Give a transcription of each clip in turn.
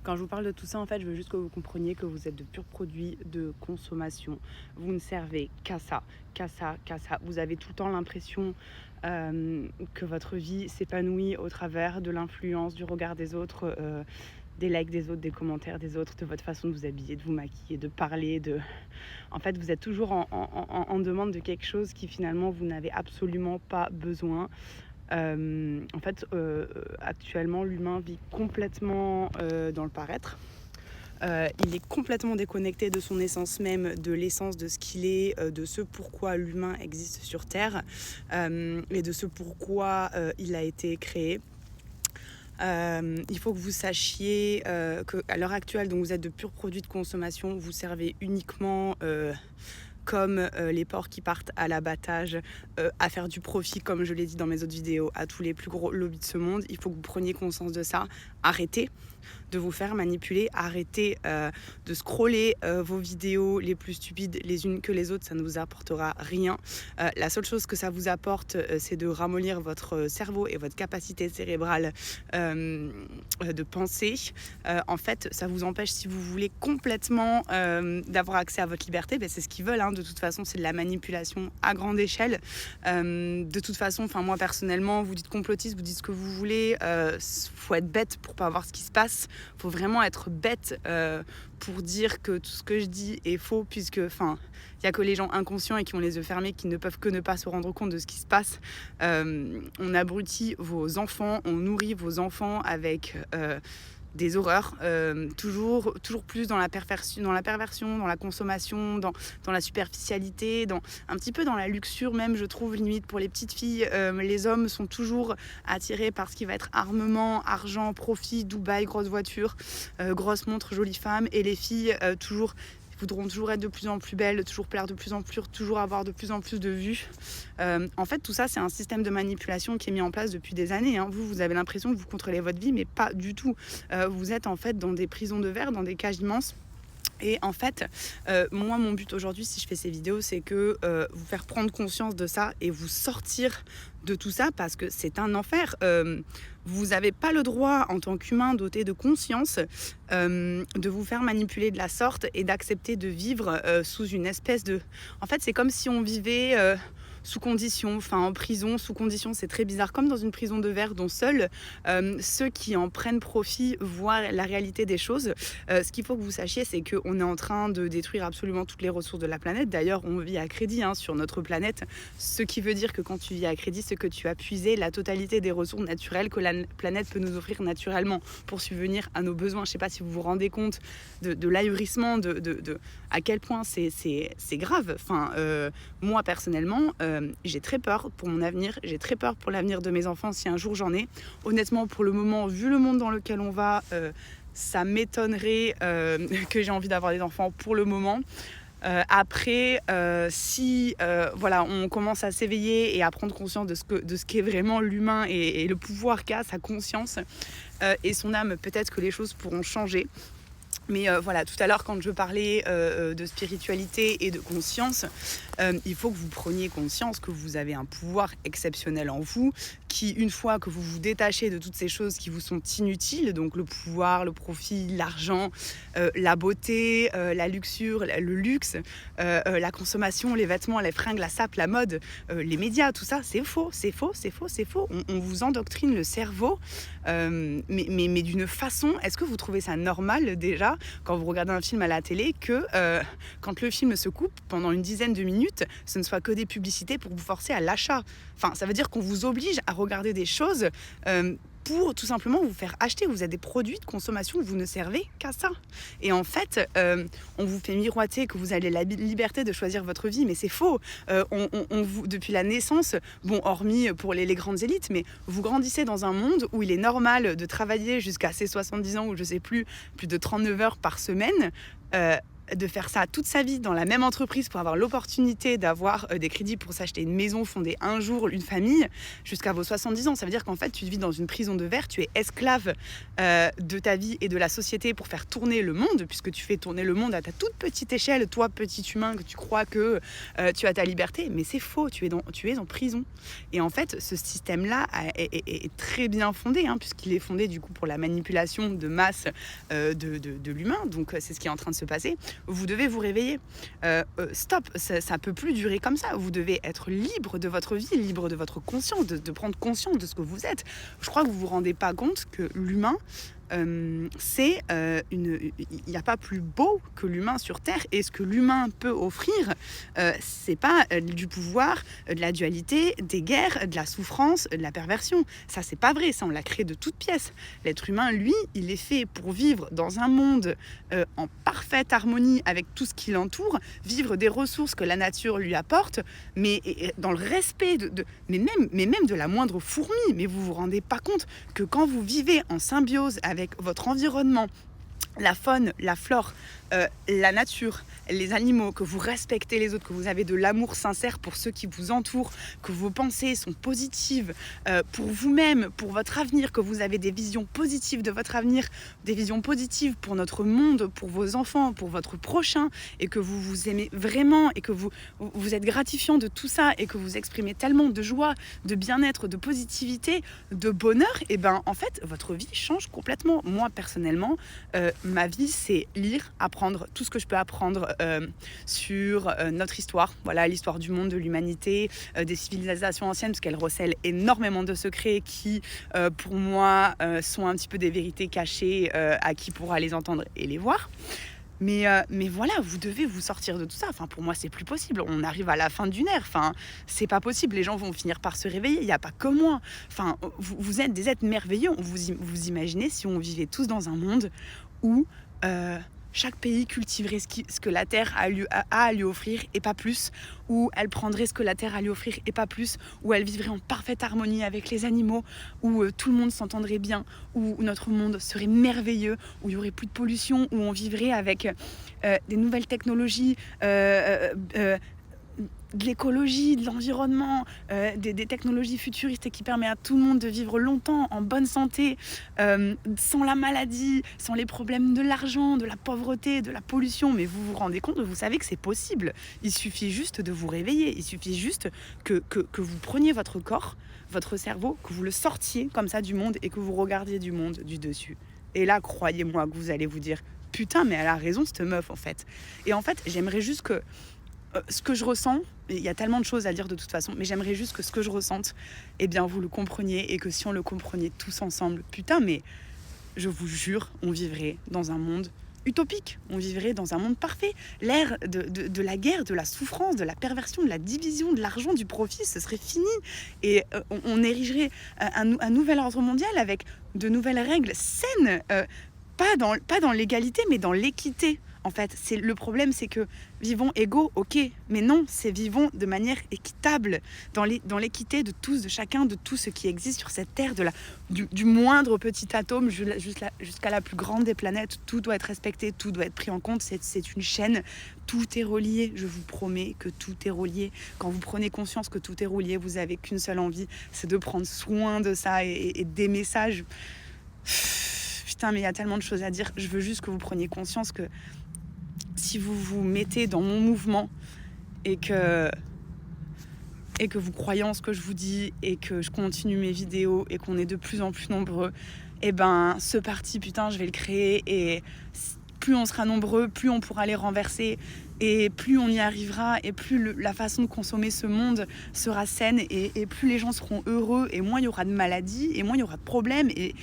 Quand je vous parle de tout ça, en fait, je veux juste que vous compreniez que vous êtes de purs produits de consommation. Vous ne servez qu'à ça, qu'à ça, qu'à ça. Vous avez tout le temps l'impression que votre vie s'épanouit au travers de l'influence, du regard des autres, des likes des autres, des commentaires des autres, de votre façon de vous habiller, de vous maquiller, de parler. En fait, vous êtes toujours en demande de quelque chose qui finalement vous n'avez absolument pas besoin. Actuellement, l'humain vit complètement dans le paraître. Il est complètement déconnecté de son essence même, de l'essence de ce qu'il est, de ce pourquoi l'humain existe sur Terre et de ce pourquoi il a été créé. Il faut que vous sachiez qu'à l'heure actuelle, donc vous êtes de purs produits de consommation, vous servez uniquement comme les porcs qui partent à l'abattage, à faire du profit, comme je l'ai dit dans mes autres vidéos, à tous les plus gros lobbies de ce monde. Il faut que vous preniez conscience de ça. Arrêtez de vous faire manipuler, arrêtez de scroller vos vidéos les plus stupides les unes que les autres, ça ne vous apportera rien. La seule chose que ça vous apporte, c'est de ramollir votre cerveau et votre capacité cérébrale de penser. En fait, ça vous empêche, si vous voulez complètement d'avoir accès à votre liberté, c'est ce qu'ils veulent, hein. De toute façon, c'est de la manipulation à grande échelle. De toute façon, moi personnellement, vous dites complotiste, vous dites ce que vous voulez, faut être bête pour pas voir ce qui se passe. Faut vraiment être bête pour dire que tout ce que je dis est faux, puisque il y a que les gens inconscients et qui ont les yeux fermés qui ne peuvent que ne pas se rendre compte de ce qui se passe. On abrutit vos enfants, on nourrit vos enfants avec des horreurs, toujours plus dans la perversion, dans la consommation, dans la superficialité, un petit peu dans la luxure même, je trouve, limite pour les petites filles. Les hommes sont toujours attirés par ce qui va être armement, argent, profit, Dubaï, grosse voiture, grosse montre, jolie femme, et les filles voudront toujours être de plus en plus belles, toujours plaire de plus en plus, toujours avoir de plus en plus de vues. En fait, tout ça, c'est un système de manipulation qui est mis en place depuis des années, hein. Vous avez l'impression que vous contrôlez votre vie, mais pas du tout. Vous êtes en fait dans des prisons de verre, dans des cages immenses. Et en fait, moi, mon but aujourd'hui, si je fais ces vidéos, c'est que vous faire prendre conscience de ça et vous sortir de tout ça, parce que c'est un enfer. Vous n'avez pas le droit, en tant qu'humain doté de conscience, de vous faire manipuler de la sorte et d'accepter de vivre sous une espèce de... En fait, c'est comme si on vivait... sous condition, en prison, sous condition, c'est très bizarre, comme dans une prison de verre dont seuls ceux qui en prennent profit voient la réalité des choses. Ce qu'il faut que vous sachiez, c'est qu'on est en train de détruire absolument toutes les ressources de la planète. D'ailleurs, on vit à crédit sur notre planète, ce qui veut dire que quand tu vis à crédit, c'est que tu as puisé la totalité des ressources naturelles que la planète peut nous offrir naturellement pour subvenir à nos besoins. Je ne sais pas si vous vous rendez compte de l'ahurissement, de à quel point c'est grave. Moi, personnellement, j'ai très peur pour mon avenir, j'ai très peur pour l'avenir de mes enfants si un jour j'en ai. Honnêtement, pour le moment, vu le monde dans lequel on va, ça m'étonnerait que j'ai envie d'avoir des enfants pour le moment. Après, si on commence à s'éveiller et à prendre conscience de ce qu'est vraiment l'humain et le pouvoir qu'a sa conscience et son âme, peut-être que les choses pourront changer. Mais tout à l'heure, quand je parlais de spiritualité et de conscience, il faut que vous preniez conscience que vous avez un pouvoir exceptionnel en vous, qui, une fois que vous vous détachez de toutes ces choses qui vous sont inutiles, donc le pouvoir, le profit, l'argent, la beauté, la luxure, le luxe, la consommation, les vêtements, les fringues, la sape, la mode, les médias, tout ça, c'est faux. On vous endoctrine le cerveau, mais d'une façon, est-ce que vous trouvez ça normal déjà, quand vous regardez un film à la télé, que quand le film se coupe pendant une dizaine de minutes, ce ne soit que des publicités pour vous forcer à l'achat? Ça veut dire qu'on vous oblige à regarder des choses pour tout simplement vous faire acheter. Vous êtes des produits de consommation, vous ne servez qu'à ça. Et en fait, on vous fait miroiter que vous avez la liberté de choisir votre vie, mais c'est faux. On vous, depuis la naissance, hormis pour les grandes élites, mais vous grandissez dans un monde où il est normal de travailler jusqu'à ses 70 ans, ou je sais plus de 39 heures par semaine. de faire ça toute sa vie dans la même entreprise pour avoir l'opportunité d'avoir des crédits pour s'acheter une maison, fonder un jour une famille jusqu'à vos 70 ans. Ça veut dire qu'en fait, tu vis dans une prison de verre, tu es esclave de ta vie et de la société pour faire tourner le monde, puisque tu fais tourner le monde à ta toute petite échelle, toi, petit humain, que tu crois que tu as ta liberté. Mais c'est faux, tu es en prison. Et en fait, ce système-là est très bien fondé, puisqu'il est fondé du coup pour la manipulation de masse de l'humain. Donc c'est ce qui est en train de se passer. Vous devez vous réveiller. Stop, ça peut plus durer comme ça. Vous devez être libre de votre vie, libre de votre conscience, de prendre conscience de ce que vous êtes. Je crois que vous vous rendez pas compte que l'humain, il n'y a pas plus beau que l'humain sur Terre, et ce que l'humain peut offrir, c'est pas du pouvoir, de la dualité, des guerres, de la souffrance, de la perversion. Ça, c'est pas vrai, ça on l'a créé de toutes pièces. L'être humain, lui, il est fait pour vivre dans un monde en parfaite harmonie avec tout ce qui l'entoure, vivre des ressources que la nature lui apporte, mais dans le respect mais même de la moindre fourmi. Mais vous vous rendez pas compte que quand vous vivez en symbiose avec votre environnement, la faune, la flore, la nature, les animaux, que vous respectez les autres, que vous avez de l'amour sincère pour ceux qui vous entourent, que vos pensées sont positives pour vous-même, pour votre avenir, que vous avez des visions positives de votre avenir, des visions positives pour notre monde, pour vos enfants, pour votre prochain, et que vous vous aimez vraiment, et que vous êtes gratifiant de tout ça, et que vous exprimez tellement de joie, de bien-être, de positivité, de bonheur, et ben en fait votre vie change complètement. Moi personnellement, ma vie c'est lire, apprendre tout ce que je peux apprendre sur notre histoire, voilà, l'histoire du monde, de l'humanité, des civilisations anciennes, parce qu'elles recèlent énormément de secrets qui, pour moi, sont un petit peu des vérités cachées à qui pourra les entendre et les voir. Mais voilà, vous devez vous sortir de tout ça. Enfin, pour moi, c'est plus possible. On arrive à la fin d'une ère. Enfin, c'est pas possible. Les gens vont finir par se réveiller. Il n'y a pas que moi. Enfin, vous êtes des êtres merveilleux. Vous imaginez si on vivait tous dans un monde où chaque pays cultiverait ce que la Terre a à lui offrir et pas plus, où elle prendrait ce que la Terre a à lui offrir et pas plus, où elle vivrait en parfaite harmonie avec les animaux, où tout le monde s'entendrait bien, où notre monde serait merveilleux, où il n'y aurait plus de pollution, où on vivrait avec des nouvelles technologies, de l'écologie, de l'environnement, des technologies futuristes et qui permettent à tout le monde de vivre longtemps, en bonne santé, sans la maladie, sans les problèmes de l'argent, de la pauvreté, de la pollution. Mais vous vous rendez compte, vous savez que c'est possible. Il suffit juste de vous réveiller, il suffit juste que vous preniez votre corps, votre cerveau, que vous le sortiez comme ça du monde et que vous regardiez du monde du dessus. Et là, croyez-moi que vous allez vous dire « Putain, mais elle a raison cette meuf en fait ». Et en fait, j'aimerais juste que ce que je ressens, il y a tellement de choses à dire de toute façon, mais j'aimerais juste que ce que je ressente, eh bien vous le compreniez, et que si on le comprenait tous ensemble, putain, mais je vous jure, on vivrait dans un monde utopique, on vivrait dans un monde parfait. L'ère de la guerre, de la souffrance, de la perversion, de la division, de l'argent, du profit, ce serait fini. Et on érigerait un nouvel ordre mondial avec de nouvelles règles saines, pas dans l'égalité, mais dans l'équité. En fait, le problème, c'est que vivons égaux, ok, mais non, c'est vivons de manière équitable, dans l'équité de tous, de chacun, de tout ce qui existe sur cette terre, du moindre petit atome jusqu'à la plus grande des planètes. Tout doit être respecté, tout doit être pris en compte, c'est une chaîne, tout est relié, je vous promets que tout est relié. Quand vous prenez conscience que tout est relié, vous n'avez qu'une seule envie, c'est de prendre soin de ça et d'aimer ça. Putain, mais il y a tellement de choses à dire, je veux juste que vous preniez conscience que si vous vous mettez dans mon mouvement et que vous croyez en ce que je vous dis et que je continue mes vidéos et qu'on est de plus en plus nombreux, et ben ce parti, putain, je vais le créer, et plus on sera nombreux, plus on pourra les renverser, et plus on y arrivera, et plus la façon de consommer ce monde sera saine, et plus les gens seront heureux, et moins il y aura de maladies, et moins il y aura de problèmes, et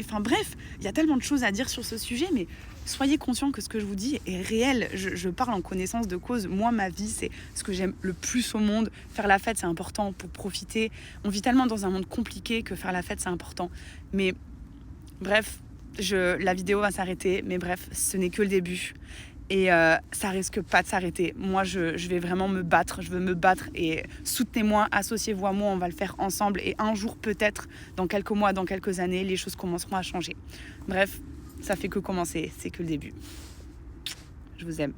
enfin bref, il y a tellement de choses à dire sur ce sujet, mais soyez conscients que ce que je vous dis est réel. Je parle en connaissance de cause. Moi, ma vie, c'est ce que j'aime le plus au monde. Faire la fête, c'est important pour profiter. On vit tellement dans un monde compliqué que faire la fête, c'est important. Mais bref, la vidéo va s'arrêter. Mais bref, ce n'est que le début. Et ça risque pas de s'arrêter. Moi, je vais vraiment me battre. Je veux me battre, et soutenez-moi, associez-vous à moi. On va le faire ensemble. Et un jour, peut-être, dans quelques mois, dans quelques années, les choses commenceront à changer. Bref, ça fait que commencer. C'est que le début. Je vous aime.